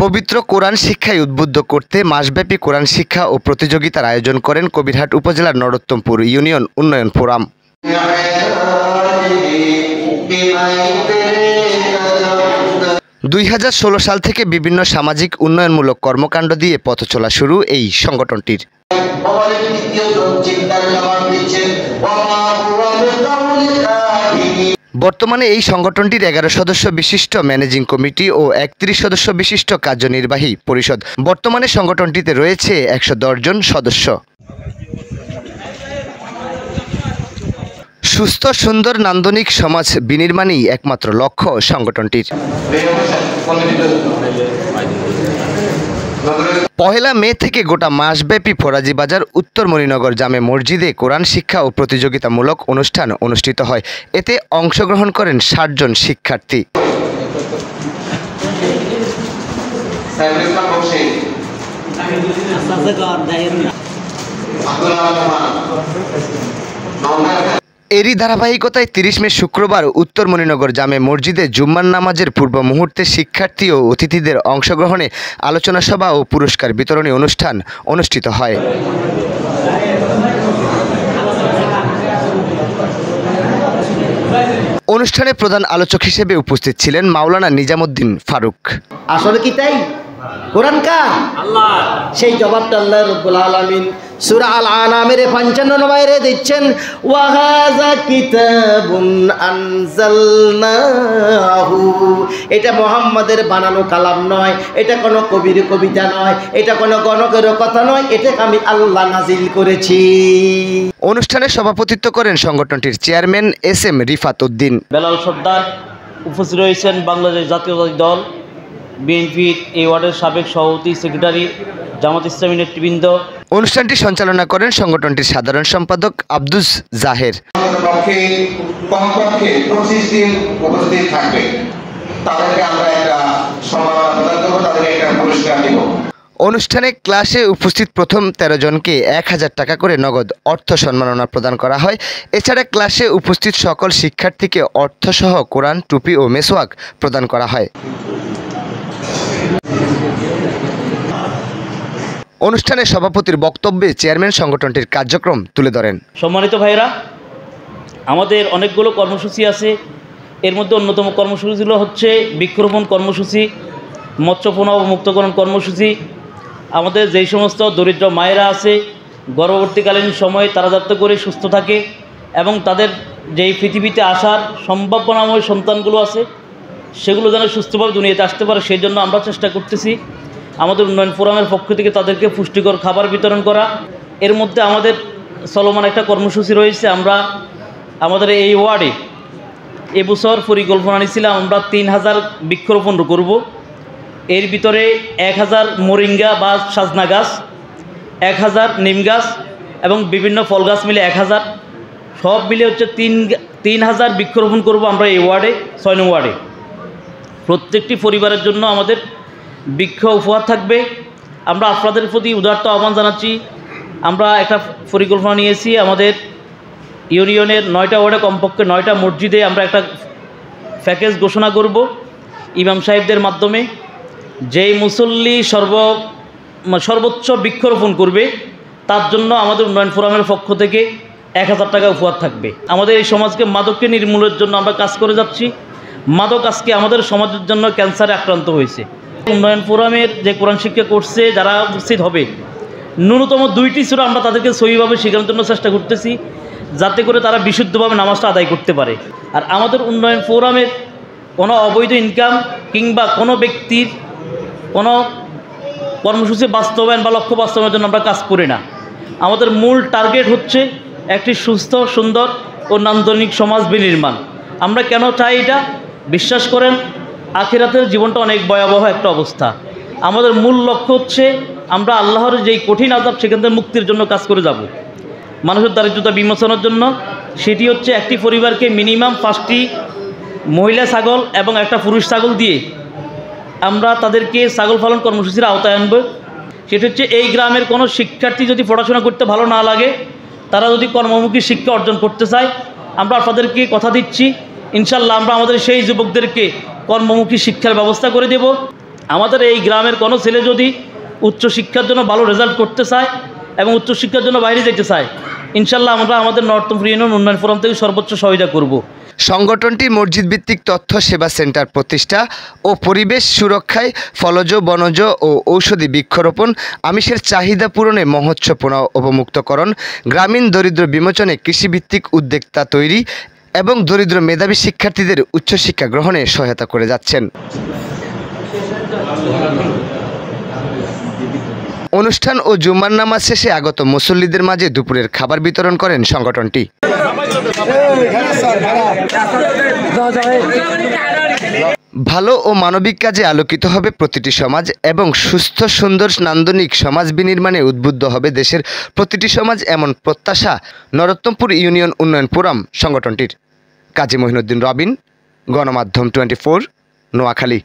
পবিত্র কোরআন শিক্ষায় উদ্বুদ্ধ করতে মাসব্যাপী কোরআন শিক্ষা ও প্রতিযোগিতার আয়োজন করেন কবিরহাট উপজেলার নরোত্তমপুর ইউনিয়ন উন্নয়ন ফোরাম। 2016 সাল থেকে বিভিন্ন সামাজিক উন্নয়নমূলক কর্মকাণ্ড দিয়ে পথ চলা শুরু এই সংগঠনটির। বর্তমানে এই সংগঠনটির 11 সদস্য বিশিষ্ট ম্যানেজিং কমিটি ও 31 সদস্য বিশিষ্ট কার্যনির্বাহী পরিষদ। বর্তমানে সংগঠনটিতে রয়েছে 110 জন সদস্য। সুস্থ সুন্দর নান্দনিক সমাজ বিনির্মাণই একমাত্র লক্ষ্য সংগঠনটির। 1 মে থেকে গোটা মাসব্যাপী ফরাজি বাজার উত্তর মণিনগর জামে মসজিদে কোরআন শিক্ষা ও প্রতিযোগিতামূলক অনুষ্ঠান অনুষ্ঠিত হয়। এতে অংশগ্রহণ করেন 60 জন শিক্ষার্থী। এরই ধারাবাহিকতায় 30 মে শুক্রবার উত্তর মণিনগর জামে মসজিদে জুম্মার নামাজের পূর্ব মুহূর্তে শিক্ষার্থী ও অতিথিদের অংশগ্রহণে আলোচনা সভা ও পুরস্কার বিতরণী অনুষ্ঠান অনুষ্ঠিত হয়। অনুষ্ঠানে প্রধান আলোচক হিসেবে উপস্থিত ছিলেন মাওলানা নিজামুদ্দিন ফারুক। আসলে কি তাই? কোরআন কার? আল্লাহ। সেই জবাবটা আল্লাহ রাব্বুল আলামিন সূরা আল আনামের 55 নম্বরে দিচ্ছেন, ওয়া হাযা কিতাবুন আনজালনাহু। এটা মুহাম্মাদের বানানো কালাম নয়, এটা কোনো কবির কবিতা নয়, এটা কোনো গণকের কথা নয়, এটা আমি আল্লাহ নাজিল করেছি। অনুষ্ঠানে সভাপতিত্ব করেন সংগঠনটির চেয়ারম্যান SM রিফাত উদ্দিন। বেলাল সর্দার উপস্থিত রয়েছেন বাংলাদেশ জাতীয়তাবাদী দল বিএনপির এই ওয়ার্ডের সাবেক সভাপতি সেক্রেটারি জামাত ইসলামী নেতৃবৃন্দ। অনুষ্ঠানটি সঞ্চালনা করেন সংগঠনটির সাধারণ সম্পাদক আব্দুস জাহের। অনুষ্ঠানে ক্লাসে উপস্থিত প্রথম 13 জনকে 1000 টাকা করে নগদ অর্থ সম্মাননা প্রদান করা হয়। এছাড়া ক্লাসে উপস্থিত সকল শিক্ষার্থীকে অর্থসহ কোরআন, টুপি ও মেসওয়াক প্রদান করা হয়। অনুষ্ঠানে সভাপতির বক্তব্যে চেয়ারম্যান সংগঠনটির কার্যক্রম তুলে ধরেন। সম্মানিত ভাইরা, আমাদের অনেকগুলো কর্মসূচি আছে। এর মধ্যে অন্যতম কর্মসূচিগুলো হচ্ছে বৃক্ষরোপণ কর্মসূচি, মৎস্যপোনা ও মুক্তকরণ কর্মসূচি। আমাদের যেই সমস্ত দরিদ্র মায়েরা আছে গর্ভবর্তীকালীন সময়ে তারা যাতে করে সুস্থ থাকে এবং তাদের যেই পৃথিবীতে আসার সম্ভাবনাময় সন্তানগুলো আছে সেগুলো যেন সুস্থভাবে দুনিয়াতে আসতে পারে, সেই জন্য আমরা চেষ্টা করতেছি আমাদের উন্নয়ন ফোরামের পক্ষ থেকে তাদেরকে পুষ্টিকর খাবার বিতরণ করা। এর মধ্যে আমাদের চলমান একটা কর্মসূচি রয়েছে। আমরা আমাদের এই ওয়ার্ডে এবছর পরিকল্পনা নিয়েছিলাম আমরা 3000 বৃক্ষরোপণ করব। এর ভিতরে 1000 মোরিঙ্গা বা সাজনা গাছ, 1000 নিম গাছ এবং বিভিন্ন ফল গাছ মিলে 1000, সব মিলে হচ্ছে 3000 বৃক্ষরোপণ করব আমরা এই ওয়ার্ডে, 6 নং ওয়ার্ডে। প্রত্যেকটি পরিবারের জন্য আমাদের বৃক্ষ উপহার থাকবে। আমরা আপনাদের প্রতি উদারত আহ্বান জানাচ্ছি। আমরা একটা পরিকল্পনা নিয়েছি, আমাদের ইউনিয়নের 9টা ওয়ার্ডে কমপক্ষে 9টা মসজিদে আমরা একটা প্যাকেজ ঘোষণা করব ইমাম সাহেবদের মাধ্যমে। যেই মুসল্লি সর্বোচ্চ বৃক্ষরোপণ করবে তার জন্য আমাদের উন্নয়ন ফোরামের পক্ষ থেকে 1000 টাকা উপহার থাকবে। আমাদের এই সমাজকে মাদককে নির্মূলের জন্য আমরা কাজ করে যাচ্ছি। মাদক আজকে আমাদের সমাজের জন্য ক্যান্সারে আক্রান্ত হয়েছে। উন্নয়ন ফোরামের যে কোরআন শিক্ষা কোর্সে যারা উপস্থিত হবে ন্যূনতম 2টি সূরা আমরা তাদেরকে সহিভাবে শেখানোর জন্য চেষ্টা করতেছি, যাতে করে তারা বিশুদ্ধভাবে নামাজটা আদায় করতে পারে। আর আমাদের উন্নয়ন ফোরামের কোনো অবৈধ ইনকাম কিংবা কোনো ব্যক্তির কোনো কর্মসূচি বাস্তবায়ন বা লক্ষ্য বাস্তবায়নের জন্য আমরা কাজ করি না। আমাদের মূল টার্গেট হচ্ছে একটি সুস্থ, সুন্দর ও নান্দনিক সমাজ বিনির্মাণ। আমরা কেন চাই এটা? বিশ্বাস করেন, আখিরাতের জীবনটা অনেক ভয়াবহ একটা অবস্থা। আমাদের মূল লক্ষ্য হচ্ছে আমরা আল্লাহর যেই কঠিন আযাব সেখান থেকে মুক্তির জন্য কাজ করে যাব, মানুষের দারিদ্রতা বিমোচনের জন্য। সেটি হচ্ছে একটি পরিবারকে মিনিমাম 5টি মহিলা ছাগল এবং একটা পুরুষ ছাগল দিয়ে আমরা তাদেরকে ছাগল পালন কর্মসূচির আওতায় আনব। সেটা হচ্ছে এই গ্রামের কোনো শিক্ষার্থী যদি পড়াশোনা করতে ভালো না লাগে, তারা যদি কর্মমুখী শিক্ষা অর্জন করতে চায়, আমরা তাদেরকে কথা দিচ্ছি ইনশাল্লাহ আমরা আমাদের সেই যুবকদেরকে কর্মমুখী শিক্ষার ব্যবস্থা করে দেব। আমাদের এই গ্রামের কোনো ছেলে যদি উচ্চশিক্ষার জন্য ভালো রেজাল্ট করতে চায় এবং উচ্চশিক্ষার জন্য বাইরে যেতে চায়, ইনশাল্লাহ আমরা আমাদের নর্থপুর ইউনিয়ন উন্নয়ন ফোরাম থেকে সর্বোচ্চ সহায়তা করব। সংগঠনটি মসজিদ ভিত্তিক তথ্য সেবা সেন্টার প্রতিষ্ঠা ও পরিবেশ সুরক্ষায় ফলজ বনজ ও ঔষধি বৃক্ষরোপণ, আমিষের চাহিদা পূরণে মহোৎসব অবমুক্তকরণ, গ্রামীণ দরিদ্র বিমোচনে কৃষিভিত্তিক উদ্যোক্তা তৈরি এবং দরিদ্র মেধাবী শিক্ষার্থীদের উচ্চশিক্ষা গ্রহণে সহায়তা করে যাচ্ছেন। অনুষ্ঠান ও জুম্মার নামাজ শেষে আগত মুসল্লিদের মাঝে দুপুরের খাবার বিতরণ করেন সংগঠনটি। ভালো ও মানবিক কাজে আলোকিত হবে প্রতিটি সমাজ এবং সুস্থ সুন্দর নান্দনিক সমাজ বিনির্মাণে উদ্বুদ্ধ হবে দেশের প্রতিটি সমাজ, এমন প্রত্যাশা নরোত্তমপুর ইউনিয়ন উন্নয়ন ফোরাম সংগঠনটির। কাজী মহিনুদ্দিন রবিন, গণমাধ্যম 24, নোয়াখালী।